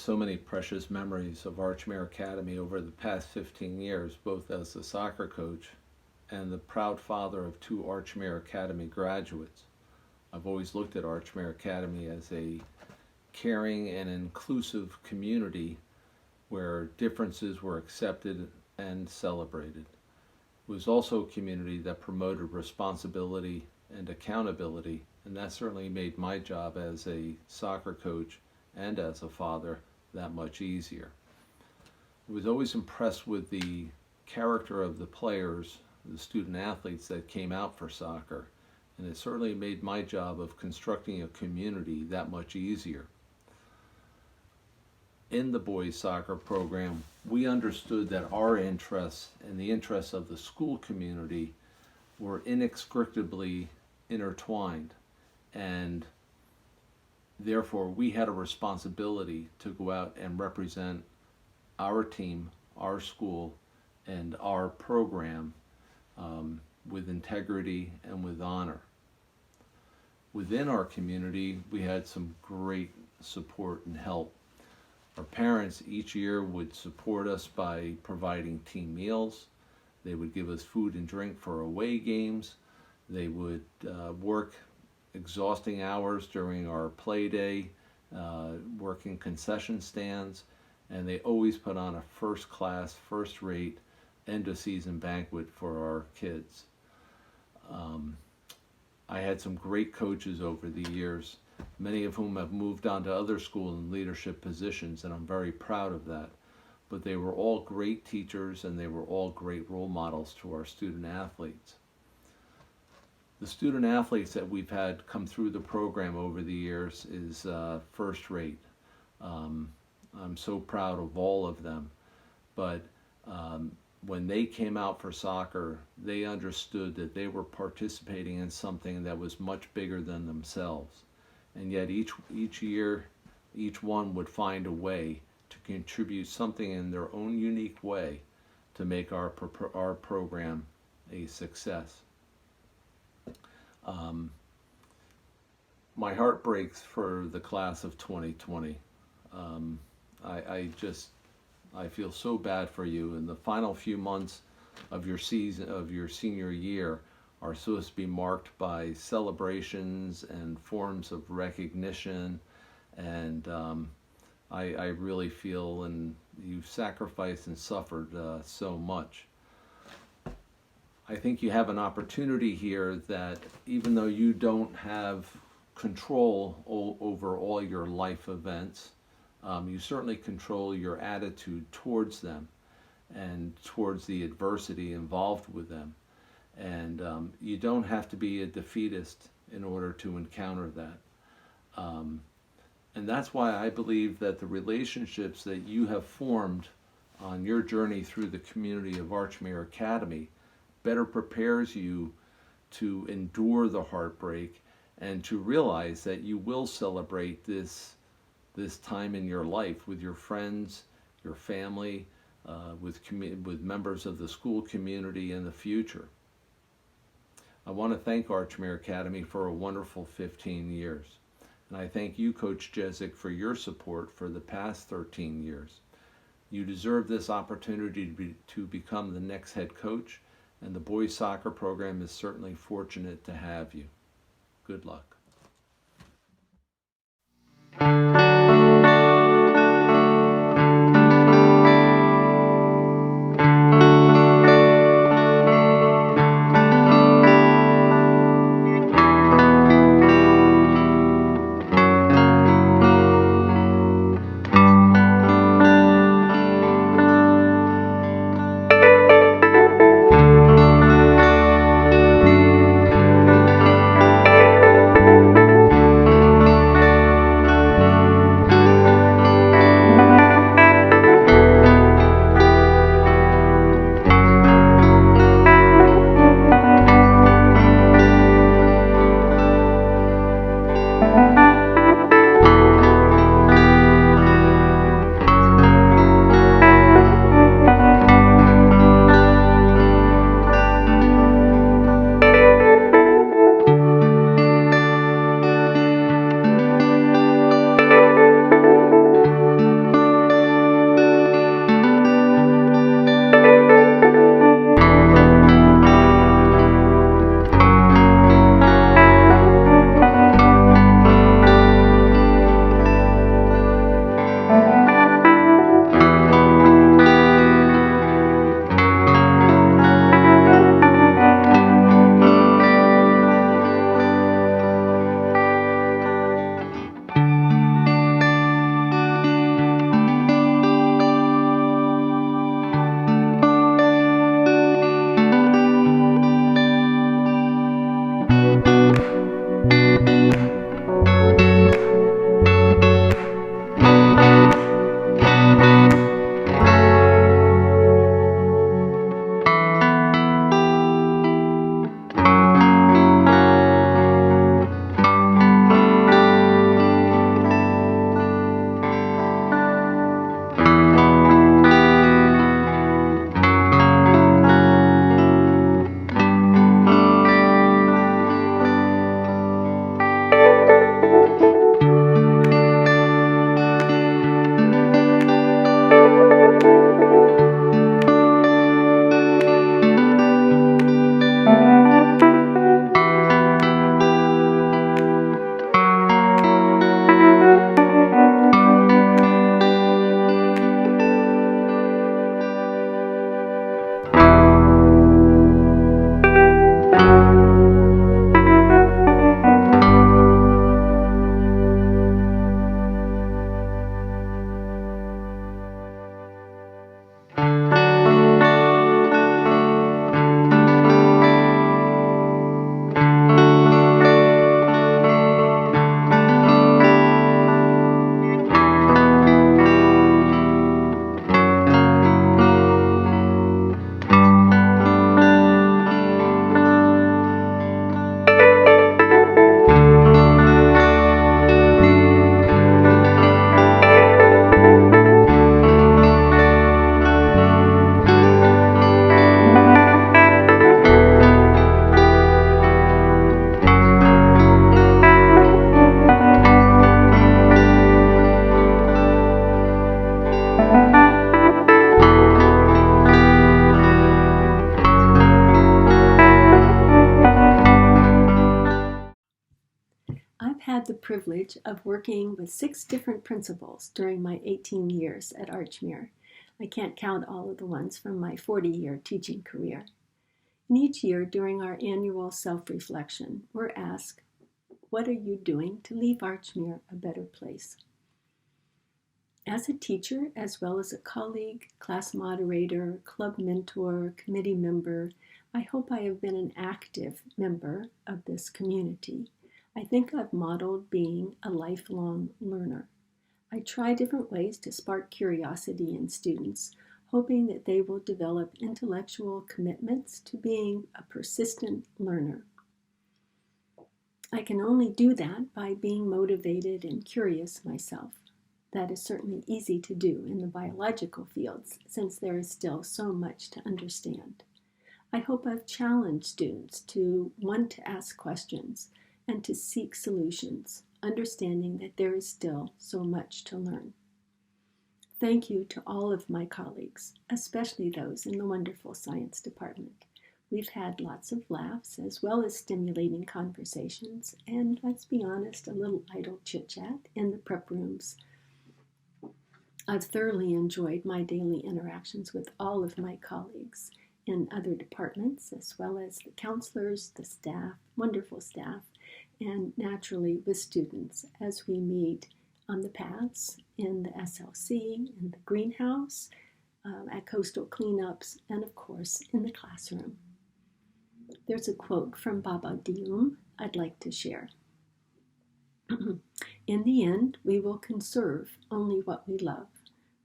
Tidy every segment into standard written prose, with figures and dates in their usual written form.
so many precious memories of Archmere Academy over the past 15 years, both as a soccer coach and the proud father of 2 Archmere Academy graduates. I've always looked at Archmere Academy as a caring and inclusive community where differences were accepted and celebrated. It was also a community that promoted responsibility and accountability, and that certainly made my job as a soccer coach and as a father that much easier. I was always impressed with the character of the players, the student athletes that came out for soccer, and it certainly made my job of constructing a community that much easier. In the boys soccer program, we understood that our interests and the interests of the school community were inextricably intertwined, and therefore we had a responsibility to go out and represent our team, our school, and our program with integrity and with honor. Within our community, we had some great support and help. Our parents each year would support us by providing team meals. They would give us food and drink for away games. They would work exhausting hours during our play day, working concession stands, and they always put on a first-class, first-rate end-of-season banquet for our kids. I had some great coaches over the years, many of whom have moved on to other school and leadership positions, and I'm very proud of that. But they were all great teachers, and they were all great role models to our student athletes. The student athletes that we've had come through the program over the years is first rate. I'm so proud of all of them. But when they came out for soccer, they understood that they were participating in something that was much bigger than themselves. And yet each year, each one would find a way to contribute something in their own unique way to make our program a success. My heart breaks for the class of 2020. I feel so bad for you. And the final few months of your senior year are supposed to be marked by celebrations and forms of recognition, and I really feel, and you've sacrificed and suffered so much. I think you have an opportunity here that even though you don't have control over all your life events, you certainly control your attitude towards them and towards the adversity involved with them. And you don't have to be a defeatist in order to encounter that. And that's why I believe that the relationships that you have formed on your journey through the community of Archmere Academy better prepares you to endure the heartbreak and to realize that you will celebrate this time in your life with your friends, your family, with members of the school community in the future. I want to thank Archmere Academy for a wonderful 15 years. And I thank you, Coach Jezik, for your support for the past 13 years. You deserve this opportunity to become the next head coach, and the boys soccer program is certainly fortunate to have you. Good luck. the privilege of working with 6 different principals during my 18 years at Archmere. I can't count all of the ones from my 40-year teaching career. And each year during our annual self-reflection, we're asked, what are you doing to leave Archmere a better place? As a teacher, as well as a colleague, class moderator, club mentor, committee member, I hope I have been an active member of this community. I think I've modeled being a lifelong learner. I try different ways to spark curiosity in students, hoping that they will develop intellectual commitments to being a persistent learner. I can only do that by being motivated and curious myself. That is certainly easy to do in the biological fields, since there is still so much to understand. I hope I've challenged students to want to ask questions and to seek solutions, understanding that there is still so much to learn. Thank you to all of my colleagues, especially those in the wonderful science department. We've had lots of laughs as well as stimulating conversations, and let's be honest, a little idle chit-chat in the prep rooms. I've thoroughly enjoyed my daily interactions with all of my colleagues in other departments, as well as the counselors, the staff, wonderful staff, and naturally with students as we meet on the paths, in the SLC, in the greenhouse, at coastal cleanups, and of course in the classroom. There's a quote from Baba Dioum I'd like to share. In the end, we will conserve only what we love.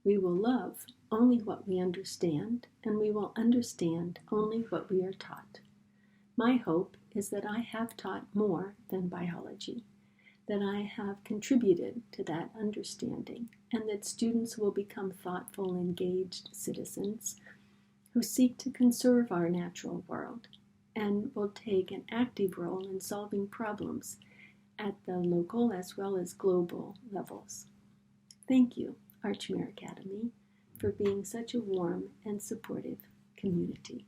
We will love only what we understand, and we will understand only what we are taught. My hope is that I have taught more than biology, that I have contributed to that understanding, and that students will become thoughtful, engaged citizens who seek to conserve our natural world and will take an active role in solving problems at the local as well as global levels. Thank you, Archmere Academy, for being such a warm and supportive community.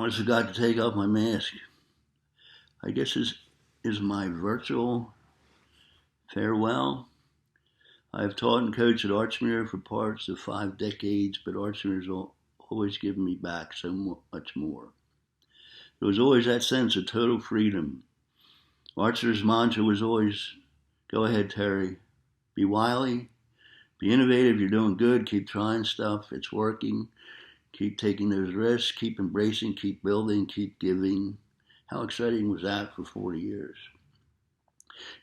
almost forgot to take off my mask. I guess this is my virtual farewell. I have taught and coached at Archmere for parts of 5 decades, but Archmere has always given me back so much more. There was always that sense of total freedom. Archmere's mantra was always, go ahead, Terry. Be wily, be innovative, you're doing good, keep trying stuff, it's working. Keep taking those risks, keep embracing, keep building, keep giving. How exciting was that for 40 years?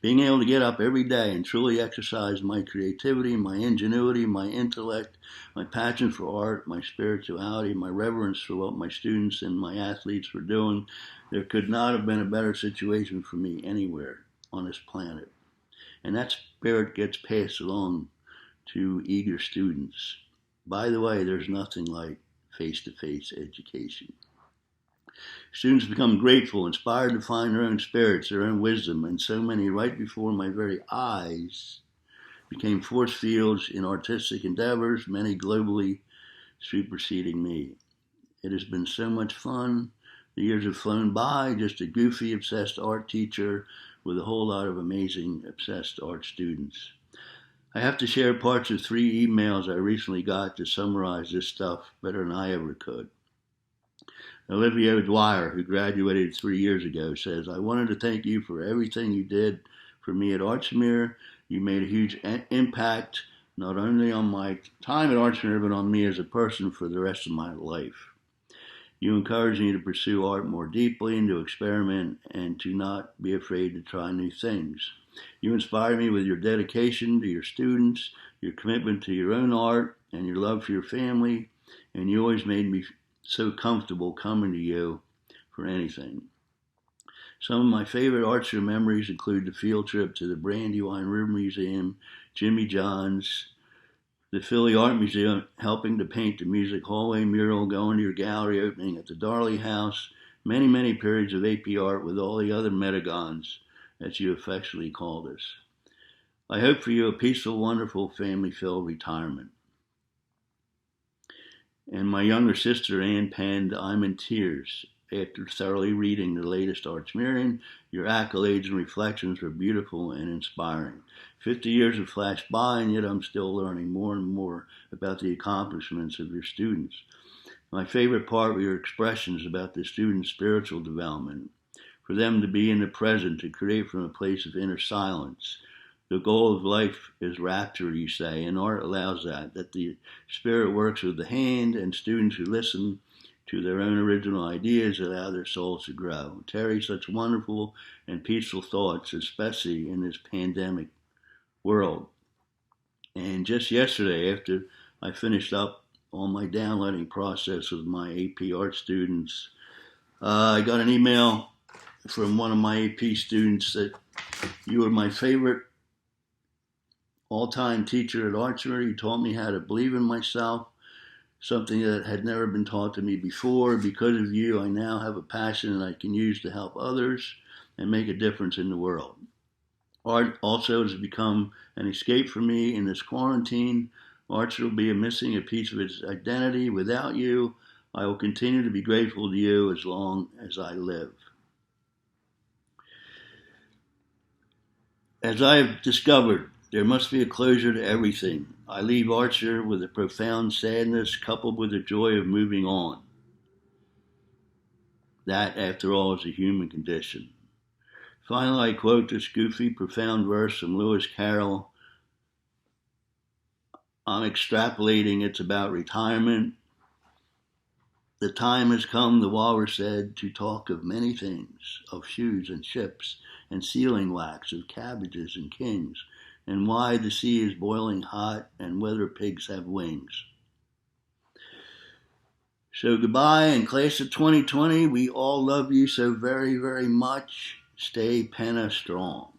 Being able to get up every day and truly exercise my creativity, my ingenuity, my intellect, my passion for art, my spirituality, my reverence for what my students and my athletes were doing, there could not have been a better situation for me anywhere on this planet. And that spirit gets passed along to eager students. By the way, there's nothing like face-to-face education. Students become grateful, inspired to find their own spirits, their own wisdom, and so many right before my very eyes became force fields in artistic endeavors, many globally superseding me. It has been so much fun. The years have flown by, just a goofy, obsessed art teacher with a whole lot of amazing, obsessed art students. I have to share parts of 3 emails I recently got to summarize this stuff better than I ever could. Olivia Dwyer, who graduated 3 years ago, says, I wanted to thank you for everything you did for me at Archmere. You made a huge impact, not only on my time at Archmere, but on me as a person for the rest of my life. You encouraged me to pursue art more deeply and to experiment and to not be afraid to try new things. You inspire me with your dedication to your students, your commitment to your own art, and your love for your family, and you always made me so comfortable coming to you for anything. Some of my favorite Archmere memories include the field trip to the Brandywine River Museum, Jimmy John's, the Philly Art Museum, helping to paint the music hallway mural, going to your gallery opening at the Darley House, many, many periods of AP art with all the other metagons that you affectionately called us. I hope for you a peaceful, wonderful, family-filled retirement. And my younger sister, Ann, penned, I'm in tears after thoroughly reading the latest Archmerean. Your accolades and reflections were beautiful and inspiring. 50 years have flashed by, and yet I'm still learning more and more about the accomplishments of your students. My favorite part were your expressions about the students' spiritual development. For them to be in the present, to create from a place of inner silence. The goal of life is rapture, you say, and art allows that the spirit works with the hand, and students who listen to their own original ideas allow their souls to grow. Terry, such wonderful and peaceful thoughts, especially in this pandemic world. And just yesterday, after I finished up on my downloading process with my AP art students, I got an email from one of my AP students that you were my favorite all-time teacher at Archmere. You taught me how to believe in myself, something that had never been taught to me before. Because of you, I now have a passion that I can use to help others and make a difference in the world. Art also has become an escape for me in this quarantine. Art will be missing a piece of its identity. Without you, I will continue to be grateful to you as long as I live. As I have discovered, there must be a closure to everything. I leave Archmere with a profound sadness coupled with the joy of moving on. That, after all, is a human condition. Finally, I quote this goofy, profound verse from Lewis Carroll. I'm extrapolating, it's about retirement. The time has come, the walrus said, to talk of many things, of shoes and ships, and sealing wax, of cabbages and kings, and why the sea is boiling hot, and whether pigs have wings. So goodbye, and class of 2020, we all love you so very, very much. Stay Penna strong.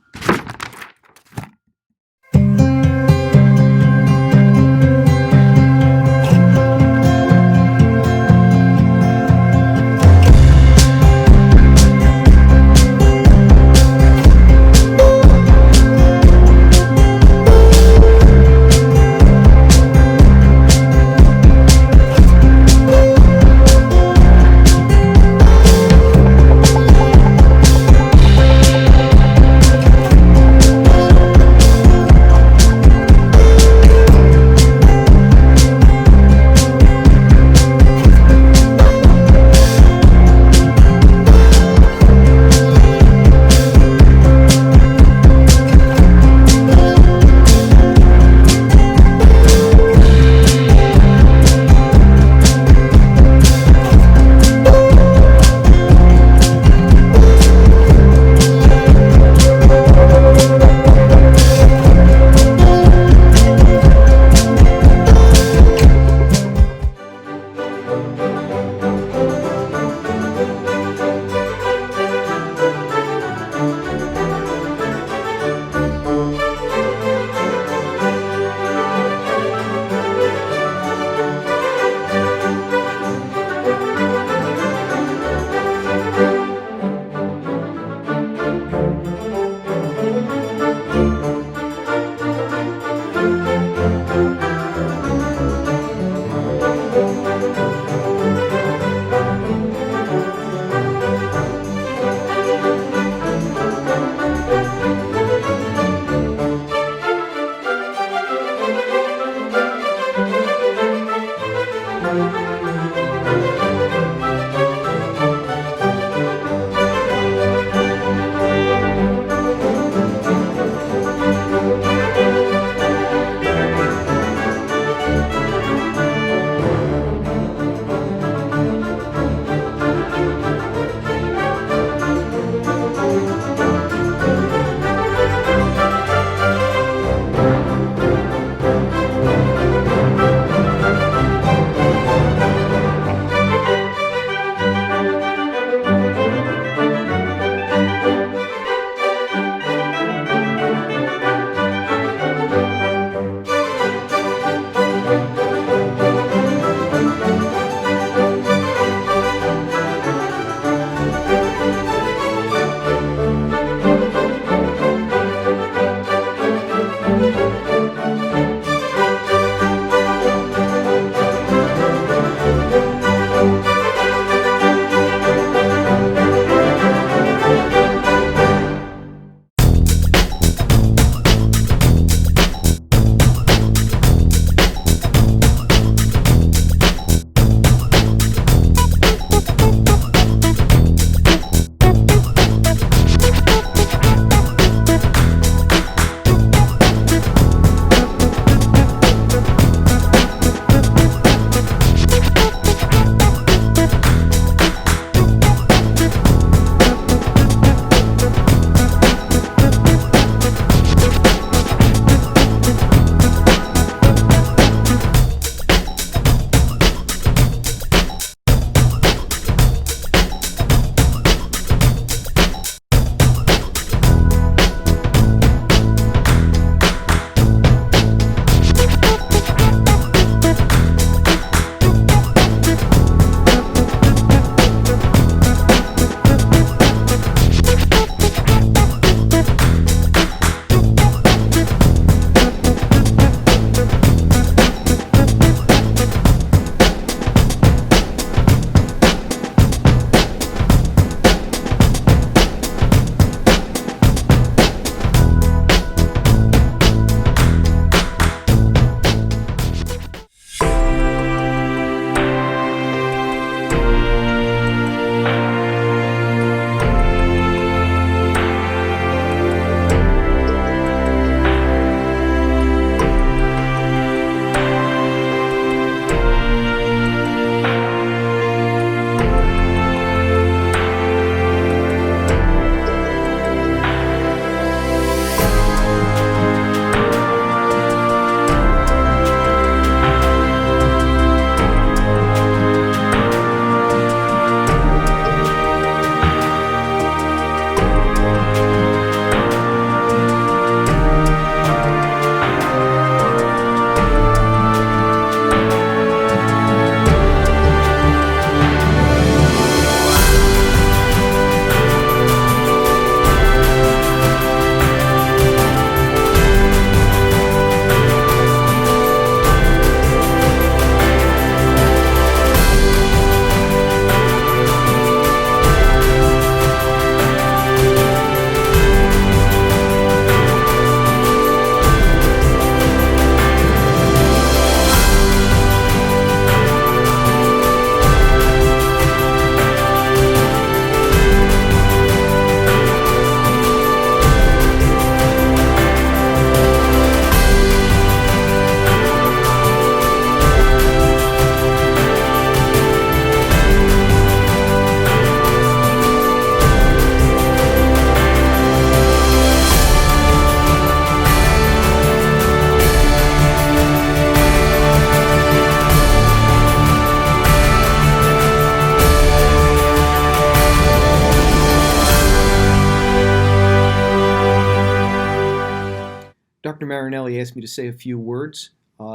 Marinelli asked me to say a few words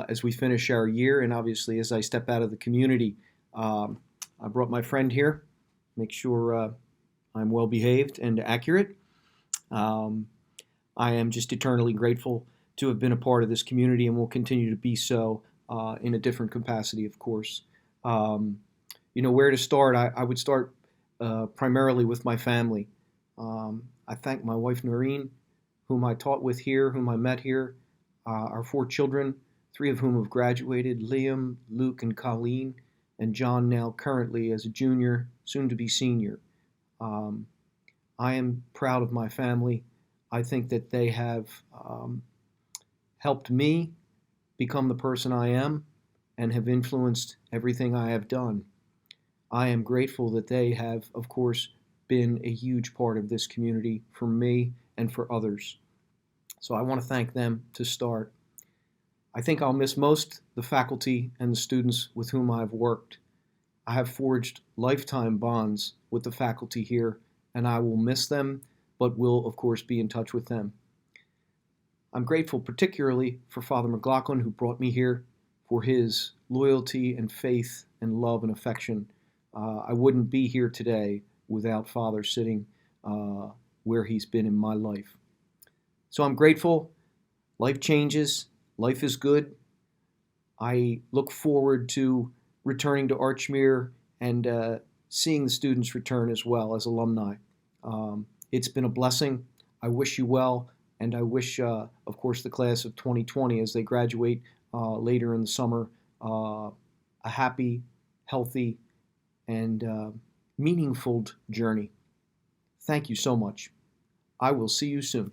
as we finish our year, and obviously as I step out of the community. I brought my friend here, make sure I'm well behaved and accurate. I am just eternally grateful to have been a part of this community and will continue to be so in a different capacity, of course. Where to start? I would start primarily with my family. I thank my wife, Noreen, whom I taught with here, whom I met here, our 4 children, 3 of whom have graduated, Liam, Luke, and Colleen, and John now currently as a junior, soon to be senior. I am proud of my family. I think that they have helped me become the person I am and have influenced everything I have done. I am grateful that they have, of course, been a huge part of this community for me and for others. So I want to thank them to start. I think I'll miss most the faculty and the students with whom I've worked. I have forged lifetime bonds with the faculty here, and I will miss them, but will, of course, be in touch with them. I'm grateful particularly for Father McLaughlin, who brought me here, for his loyalty and faith and love and affection. I wouldn't be here today without Father sitting where he's been in my life. So I'm grateful. Life changes. Life is good. I look forward to returning to Archmere and seeing the students return as well as alumni. It's been a blessing. I wish you well, and I wish, of course, the class of 2020, as they graduate later in the summer, a happy, healthy, and meaningful journey. Thank you so much. I will see you soon.